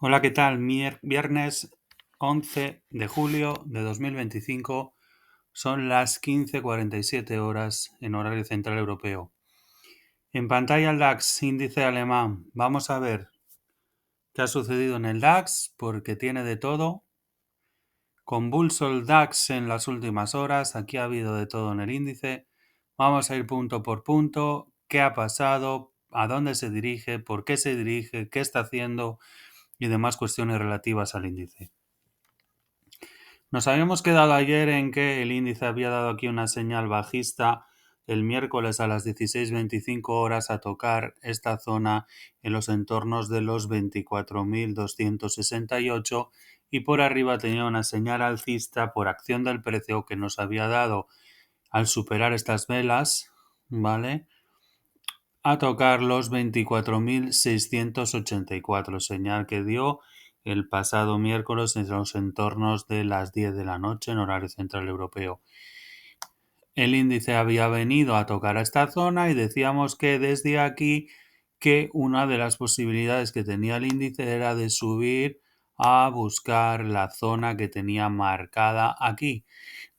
Hola, ¿qué tal? Viernes 11 de julio de 2025, son las 15:47 horas en horario central europeo. En pantalla el DAX, índice alemán. Vamos a ver qué ha sucedido en el DAX, porque tiene de todo. Convulso el DAX en las últimas horas, aquí ha habido de todo en el índice. Vamos a ir punto por punto, qué ha pasado, a dónde se dirige, por qué se dirige, qué está haciendo y demás cuestiones relativas al índice. Nos habíamos quedado ayer en que el índice había dado aquí una señal bajista el miércoles a las 16:25 horas a tocar esta zona en los entornos de los 24.268 y por arriba tenía una señal alcista por acción del precio que nos había dado al superar estas velas, ¿vale? A tocar los 24.684, señal que dio el pasado miércoles en los entornos de las 10 de la noche en horario central europeo. El índice había venido a tocar a esta zona y decíamos que desde aquí que una de las posibilidades que tenía el índice era de subir a buscar la zona que tenía marcada aquí.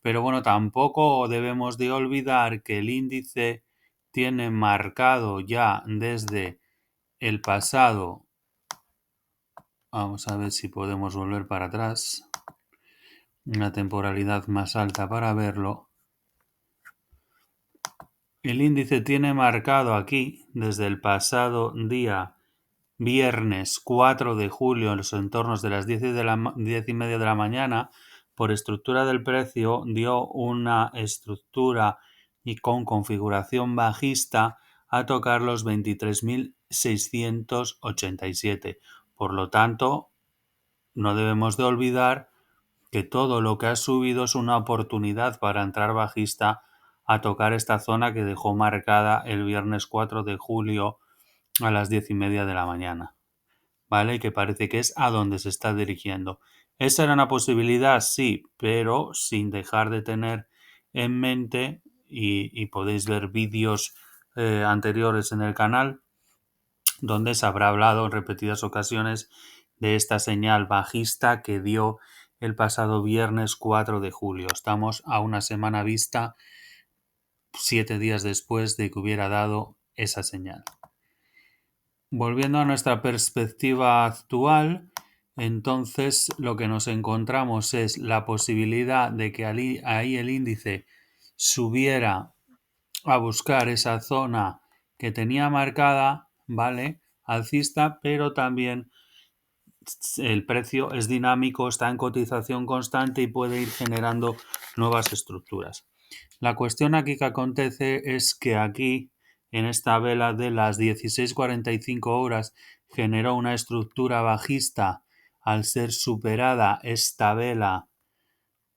Pero bueno, tampoco debemos de olvidar que el índice tiene marcado ya desde el pasado. Vamos a ver si podemos volver para atrás. Una temporalidad más alta para verlo. El índice tiene marcado aquí desde el pasado día viernes 4 de julio en los entornos de las 10 y media de la mañana. Por estructura del precio dio una estructura y con configuración bajista a tocar los 23.687. Por lo tanto, no debemos de olvidar que todo lo que ha subido es una oportunidad para entrar bajista a tocar esta zona que dejó marcada el viernes 4 de julio a las 10 y media de la mañana, ¿vale? Y que parece que es a donde se está dirigiendo. ¿Esa era una posibilidad? Sí, pero sin dejar de tener en mente, y podéis ver vídeos anteriores en el canal, donde se habrá hablado en repetidas ocasiones de esta señal bajista que dio el pasado viernes 4 de julio. Estamos a una semana vista, 7 días después de que hubiera dado esa señal. Volviendo a nuestra perspectiva actual, entonces lo que nos encontramos es la posibilidad de que ahí el índice subiera a buscar esa zona que tenía marcada, ¿vale? Alcista, pero también el precio es dinámico, está en cotización constante y puede ir generando nuevas estructuras. La cuestión aquí que acontece es que aquí, en esta vela de las 16:45 horas, generó una estructura bajista al ser superada esta vela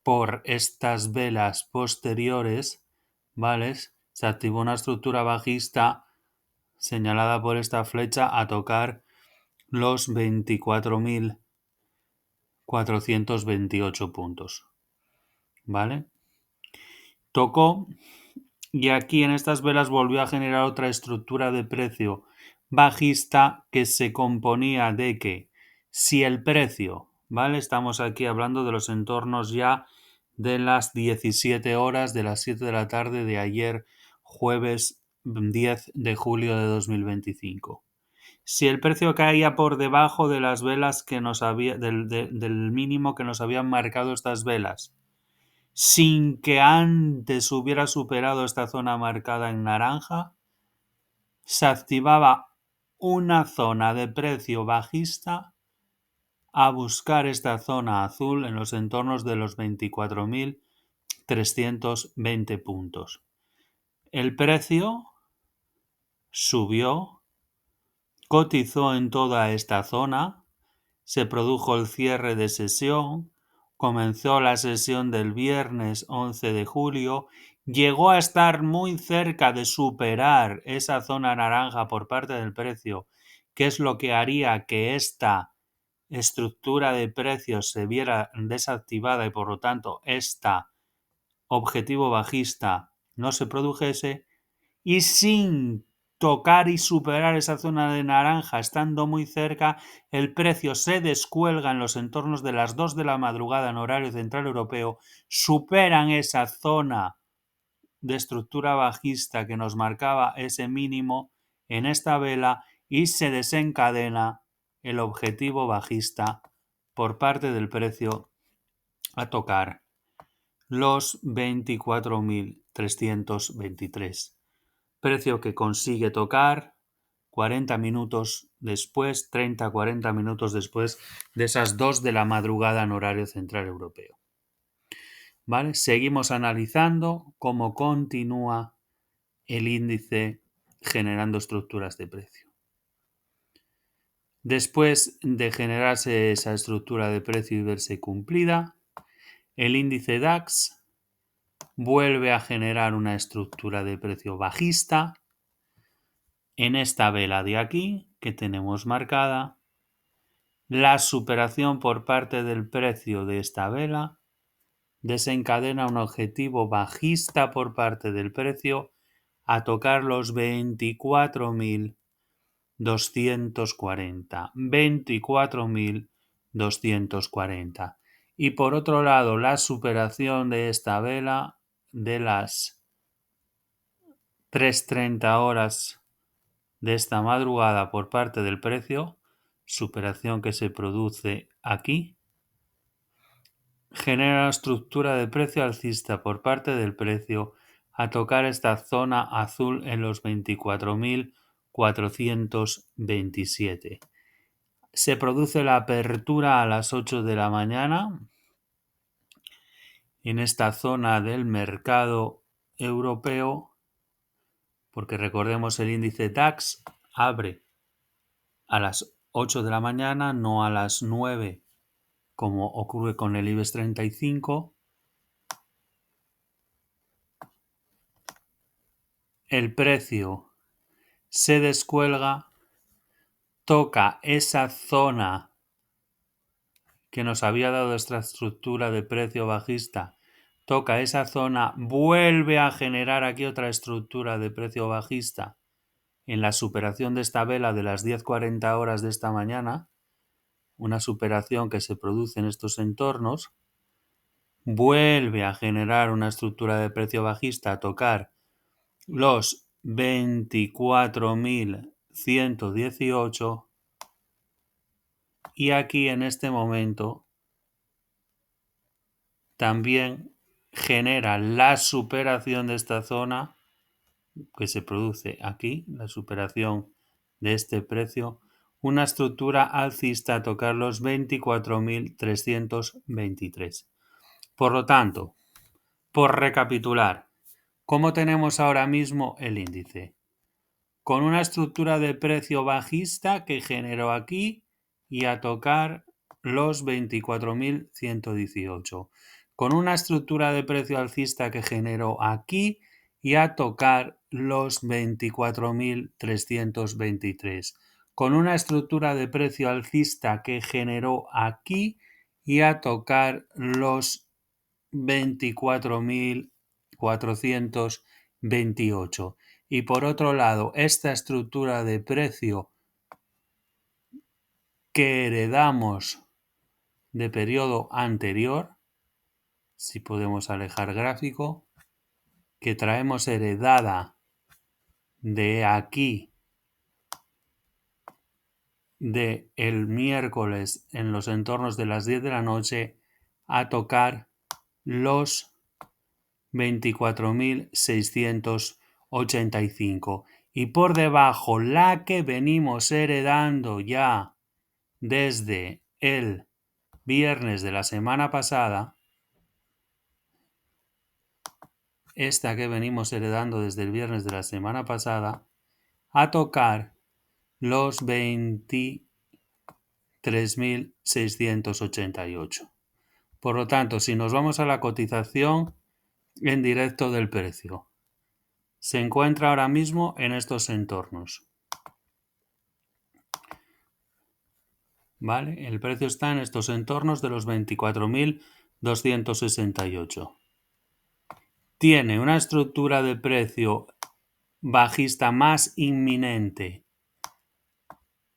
por estas velas posteriores, ¿vale? Se activó una estructura bajista señalada por esta flecha a tocar los 24.428 puntos, ¿vale? Tocó y aquí en estas velas volvió a generar otra estructura de precio bajista que se componía de que si el precio, ¿vale? Estamos aquí hablando de los entornos ya de las 17 horas de las 7 de la tarde de ayer, jueves 10 de julio de 2025. Si el precio caía por debajo de las velas que nos había, del mínimo que nos habían marcado estas velas, sin que antes hubiera superado esta zona marcada en naranja, se activaba una zona de precio bajista a buscar esta zona azul en los entornos de los 24.320 puntos. El precio subió, cotizó en toda esta zona, se produjo el cierre de sesión, comenzó la sesión del viernes 11 de julio, llegó a estar muy cerca de superar esa zona naranja por parte del precio, que es lo que haría que esta estructura de precios se viera desactivada y por lo tanto este objetivo bajista no se produjese, y sin tocar y superar esa zona de naranja estando muy cerca, el precio se descuelga en los entornos de las 2 de la madrugada en horario central europeo, superan esa zona de estructura bajista que nos marcaba ese mínimo en esta vela y se desencadena el objetivo bajista por parte del precio a tocar los 24.323. Precio que consigue tocar 40 minutos después, 30-40 minutos después de esas 2 de la madrugada en horario central europeo. ¿Vale? Seguimos analizando cómo continúa el índice generando estructuras de precio. Después de generarse esa estructura de precio y verse cumplida, el índice DAX vuelve a generar una estructura de precio bajista en esta vela de aquí que tenemos marcada. La superación por parte del precio de esta vela desencadena un objetivo bajista por parte del precio a tocar los 24.240. Y por otro lado, la superación de esta vela de las 3:30 horas de esta madrugada por parte del precio, superación que se produce aquí, genera una estructura de precio alcista por parte del precio a tocar esta zona azul en los 24.427. Se produce la apertura a las 8 de la mañana en esta zona del mercado europeo, porque recordemos el índice DAX abre a las 8 de la mañana, no a las 9 como ocurre con el IBEX 35. El precio se descuelga, toca esa zona que nos había dado esta estructura de precio bajista, toca esa zona, vuelve a generar aquí otra estructura de precio bajista en la superación de esta vela de las 10:40 horas de esta mañana, una superación que se produce en estos entornos, vuelve a generar una estructura de precio bajista a tocar los 24.118 y aquí en este momento también genera la superación de esta zona que se produce aquí, la superación de este precio, una estructura alcista a tocar los 24.323. Por lo tanto, por recapitular, ¿cómo tenemos ahora mismo el índice? Con una estructura de precio bajista que generó aquí y a tocar los 24.118. Con una estructura de precio alcista que generó aquí y a tocar los 24.323. Con una estructura de precio alcista que generó aquí y a tocar los 24.428. Y por otro lado, esta estructura de precio que heredamos de periodo anterior, si podemos alejar gráfico, que traemos heredada de aquí, de el miércoles en los entornos de las 10 de la noche, a tocar los 24.685. Y por debajo, la que venimos heredando ya desde el viernes de la semana pasada, esta que venimos heredando desde el viernes de la semana pasada, a tocar los 23.688. Por lo tanto, si nos vamos a la cotización en directo del precio, se encuentra ahora mismo en estos entornos. ¿Vale? El precio está en estos entornos de los 24.268. Tiene una estructura de precio bajista más inminente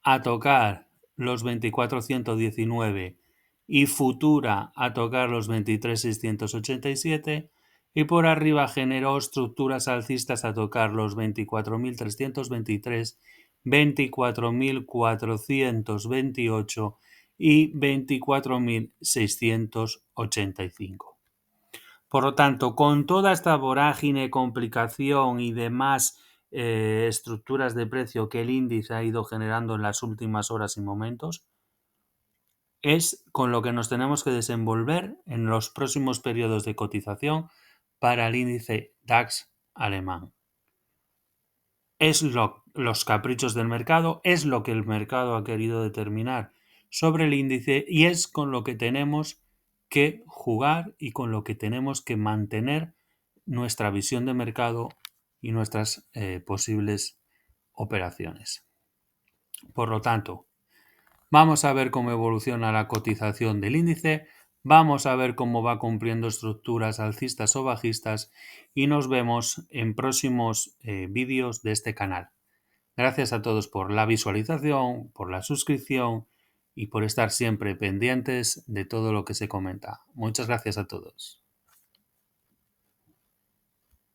a tocar los 24.119 y futura a tocar los 23.687, y por arriba generó estructuras alcistas a tocar los 24.323, 24.428 y 24.685. Por lo tanto, con toda esta vorágine, complicación y demás estructuras de precio que el índice ha ido generando en las últimas horas y momentos, es con lo que nos tenemos que desenvolver en los próximos periodos de cotización para el índice DAX alemán. Es los caprichos del mercado, es lo que el mercado ha querido determinar sobre el índice y es con lo que tenemos que jugar y con lo que tenemos que mantener nuestra visión de mercado y nuestras posibles operaciones. Por lo tanto, vamos a ver cómo evoluciona la cotización del índice, vamos a ver cómo va cumpliendo estructuras alcistas o bajistas y nos vemos en próximos vídeos de este canal. Gracias a todos por la visualización, por la suscripción y por estar siempre pendientes de todo lo que se comenta. Muchas gracias a todos.